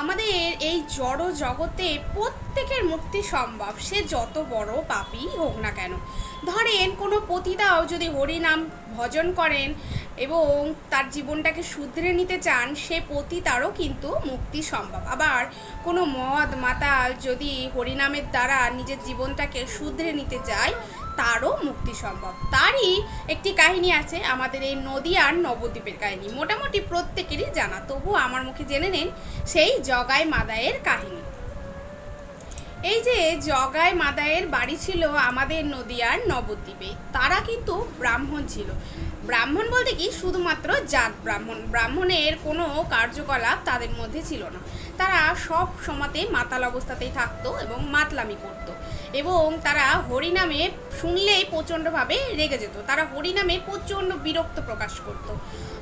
আমাদের এই জড় জগতে প্রত্যেকের মুক্তি সম্ভব, সে যত বড় পাপী হোক না কেন। ধরেন কোনো পতিতাও যদি হরিনাম ভজন করেন এবং তার জীবনটাকে শুধরে নিতে চান, সে পতিতারও কিন্তু মুক্তি সম্ভব। আবার কোনো মদ মাতাল যদি হরিনামের দ্বারা নিজের জীবনটাকে শুধরে নিতে চায়, তারও মুক্তি সম্ভব। তারই একটি কাহিনী আছে আমাদের এই নদীয়ার নবদ্বীপের কাহিনী, মোটামুটি প্রত্যেকেরই জানা, তবু আমার মুখে জেনে নেন সেই জগাই মাদায়ের কাহিনী। এই যে জগাই মাদায়ের বাড়ি ছিল আমাদের নদীয়ার নবদ্বীপে। তারা কিন্তু ব্রাহ্মণ ছিল। ব্রাহ্মণ বলতে কি শুধুমাত্র জাত ব্রাহ্মণ, ব্রাহ্মণের কোনো কার্যকলাপ তাদের মধ্যে ছিল না। তারা সব সময়তে মাতাল অবস্থাতেই থাকতো এবং মাতলামি করত, এবং তারা হরিনামে শুনলেই প্রচণ্ডভাবে রেগে যেত। তারা হরিনামে প্রচণ্ড বিরক্ত প্রকাশ করত।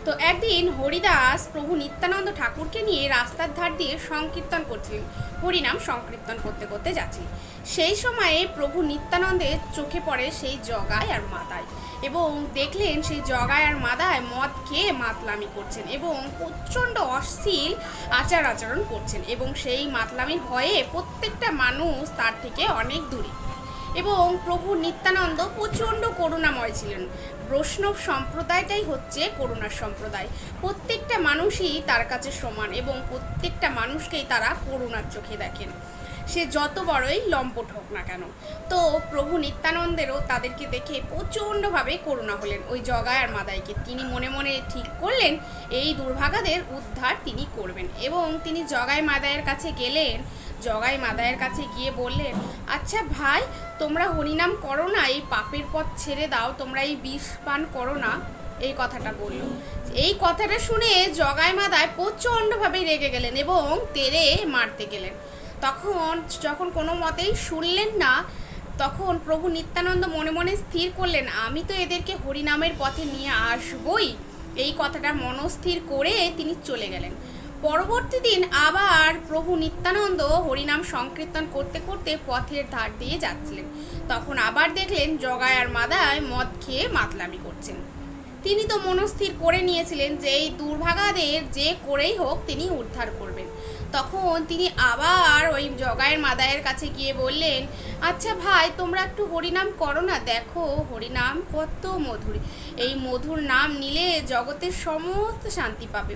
তো একদিন হরিদাস প্রভু নিত্যানন্দ ঠাকুরকে নিয়ে রাস্তার ধার দিয়ে সংকীর্তন করছিলেন, হরিনাম সংকীর্তন করতে করতে যাচ্ছিলেন। সেই সময়ে প্রভু নিত্যানন্দের চোখে পড়ে সেই জগাই আর মাদাই, এবং দেখলেন সেই জগাই আর মাদাই মদ খেয়ে মাতলামি করছেন এবং প্রচণ্ড অশ্লীল আচরণ করছেন, এবং সেই মাতলামির ভয়ে প্রত্যেকটা মানুষ তার থেকে অনেক দূরে। এবং প্রভু নিত্যানন্দ প্রচণ্ড করুণাময় ছিলেন। বৈষ্ণব সম্প্রদায়টাই হচ্ছে করুণার সম্প্রদায়। প্রত্যেকটা মানুষই তার কাছে সমান এবং প্রত্যেকটা মানুষকেই তারা করুণার চোখে দেখেন, সে যত বড়ই লম্পট হোক না কেন। তো প্রভু নিত্যানন্দেরও তাদেরকে দেখে প্রচণ্ডভাবে করুণা হলেন ওই জগাই আর মাদাইকে। তিনি মনে মনে ঠিক করলেন এই দুর্ভাগাদের উদ্ধার তিনি করবেন, এবং তিনি জগাই মাদাইয়ের কাছে গেলেন। জগাই মাদাইয়ের কাছে গিয়ে বললেন, আচ্ছা ভাই, তোমরা হরিনাম করো না, এই পাপের পথ ছেড়ে দাও, তোমরা এই বিষ পান করো না, এই কথাটা বলল। এই কথাটা শুনে জগাই মাদাই প্রচণ্ডভাবে রেগে গেলেন এবং তেড়ে মারতে গেলেন। যখন কোনো মতেই শুনলেন না, তখন প্রভু নিত্যানন্দ মনে মনে স্থির করলেন, আমি তো এদেরকে হরিনামের পথে নিয়ে আসবই। এই কথাটা মনস্থির করে তিনি চলে গেলেন। পরবর্তী দিন আবার প্রভু নিত্যানন্দ হরিনাম সংকীর্তন করতে করতে পথের ধার দিয়ে যাচ্ছিলেন। তখন আবার দেখলেন জগাই আর মাদাই মদ খেয়ে মাতলামি করছেন। তিনি তো মনস্থির করে নিয়েছিলেন যে এই দুর্ভাগাদের যে করেই হোক তিনি উদ্ধার করবেন। তখন তিনি আবার ওই জগাইয়ের মাদায়ের কাছে গিয়ে বললেন, আচ্ছা ভাই, তোমরা একটু হরিনাম করো না, দেখো হরিনাম কত মধুর, এই মধুর নাম নিলে জগতের সমস্ত শান্তি পাবে,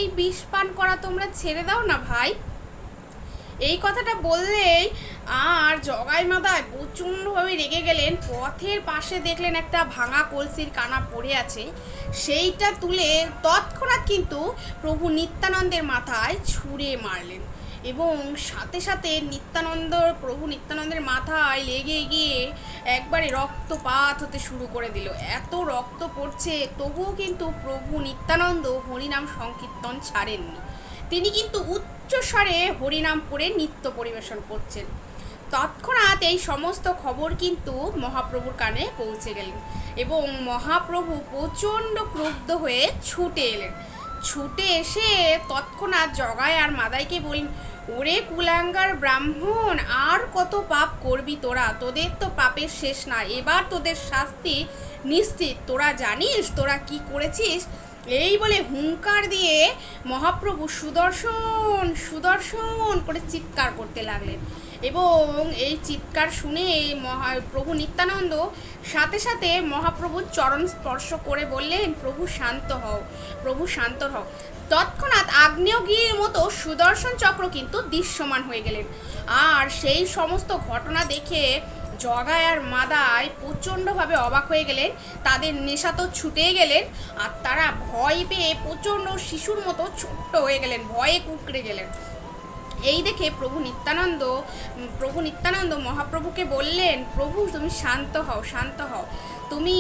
এই বিষ পান করা তোমরা ছেড়ে দাও না ভাই। এই কথাটা বললেই আর জগাই মাদাই প্রচণ্ডভাবে রেগে গেলেন। পথের পাশে দেখলেন একটা ভাঙা কলসির কানা পড়ে আছে, সেইটা তুলে তৎক্ষণাৎ কিন্তু প্রভু নিত্যানন্দের মাথায় ছুঁড়ে মারলেন, এবং সাথে সাথে প্রভু নিত্যানন্দের মাথায় লেগে গিয়ে একবারে রক্তপাত হতে শুরু করে দিল। এত রক্ত পড়ছে, তবুও কিন্তু প্রভু নিত্যানন্দ হরিনাম সংকীর্তন ছাড়েননি। তিনি কিন্তু উচ্চস্বরে হরিনাম করে নৃত্য পরিবেশন করছেন। তৎক্ষণাৎ এই সমস্ত খবর কিন্তু মহাপ্রভুর কানে পৌঁছে গেলেন, এবং মহাপ্রভু প্রচণ্ড ক্রুদ্ধ হয়ে ছুটে এলেন। ছুটে এসে তৎক্ষণাৎ জগাই আর মাদাইকে বললেন, ওরে কুলাঙ্গার ব্রাহ্মণ, আর কত পাপ করবি তোরা, তোদের তো পাপের শেষ না, এবার তোদের শাস্তি নিশ্চিত, তোরা জানিস তোরা কি করেছিস। এই বলে হুঙ্কার দিয়ে মহাপ্রভু সুদর্শন সুদর্শন করে চিৎকার করতে লাগলেন, এবং এই চিৎকার শুনে প্রভু নিত্যানন্দ সাথে সাথে মহাপ্রভুর চরণ স্পর্শ করে বললেন, প্রভু শান্ত হও, প্রভু শান্ত হও। তৎক্ষণাৎ আগ্নেয়গিরির মতো সুদর্শন চক্র কিন্তু দৃশ্যমান হয়ে গেলেন। আর সেই সমস্ত ঘটনা দেখে জগাই আর মাদাই প্রচণ্ডভাবে অবাক হয়ে গেলেন। তাদের নেশা তো ছুটে গেলেন, আর তারা ভয় পেয়ে প্রচণ্ড শিশুর মতো ছোট্ট হয়ে গেলেন, ভয়ে কুঁকড়ে গেলেন। এই দেখে প্রভু নিত্যানন্দ মহাপ্রভুকে বললেন, প্রভু তুমি শান্ত হও, শান্ত হও, তুমি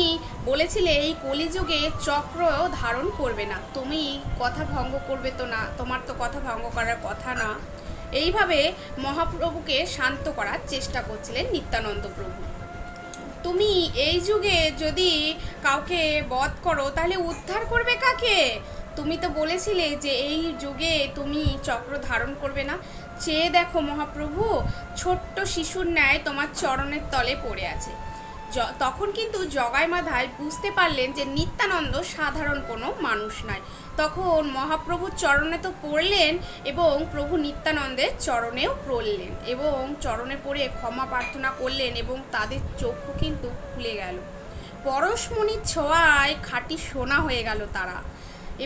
বলেছিলে এই কলিযুগে চক্র ধারণ করবে না, তুমি কথা ভঙ্গ করবে তো না, তোমার তো কথা ভঙ্গ করার কথা না। এইভাবে মহাপ্রভুকে শান্ত করার চেষ্টা করছিলেন নিত্যানন্দ প্রভু। তুমি এই যুগে যদি কাউকে বধ করো তাহলে উদ্ধার করবে কাকে? তুমি তো বলেছিলে যে এই যুগে তুমি চক্র ধারণ করবে না। চেয়ে দেখো মহাপ্রভু, ছোট্ট শিশুর ন্যায় তোমার চরণের তলে পড়ে আছে। তখন কিন্তু জগাই মাধাই বুঝতে পারলেন যে নিত্যানন্দ সাধারণ কোনো মানুষ নয়। তখন মহাপ্রভুর চরণে তো পড়লেন এবং প্রভু নিত্যানন্দের চরণেও পড়লেন এবং চরণে পড়ে ক্ষমা প্রার্থনা করলেন এবং তাদের চক্ষু কিন্তু খুলে গেল। পরশমণির ছোঁয়ায় খাঁটি সোনা হয়ে গেল তারা,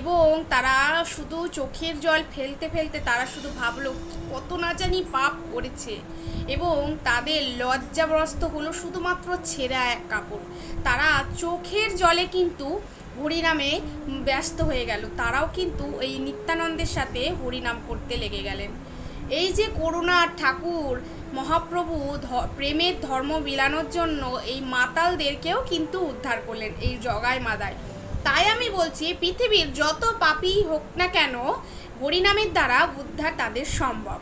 এবং তারা শুধু চোখের জল ফেলতে ফেলতে তারা শুধু ভাবলো কত না জানি পাপ করেছে, এবং তাদের লজ্জাগ্রস্ত হলো শুধুমাত্র ছেঁড়া এক কাপড়। তারা চোখের জলে কিন্তু হরিনামে ব্যস্ত হয়ে গেল, তারাও কিন্তু এই নিত্যানন্দের সাথে হরিনাম করতে লেগে গেলেন। এই যে করুণার ঠাকুর মহাপ্রভু প্রেমের ধর্ম বিলানোর জন্য এই মাতালদেরকেও কিন্তু উদ্ধার করলেন এই জগাই মাদায়। তাই আমি বলছি পৃথিবীর যত পাপী হোক না কেন হরিনামের দ্বারা উদ্ধার তাদের সম্ভব।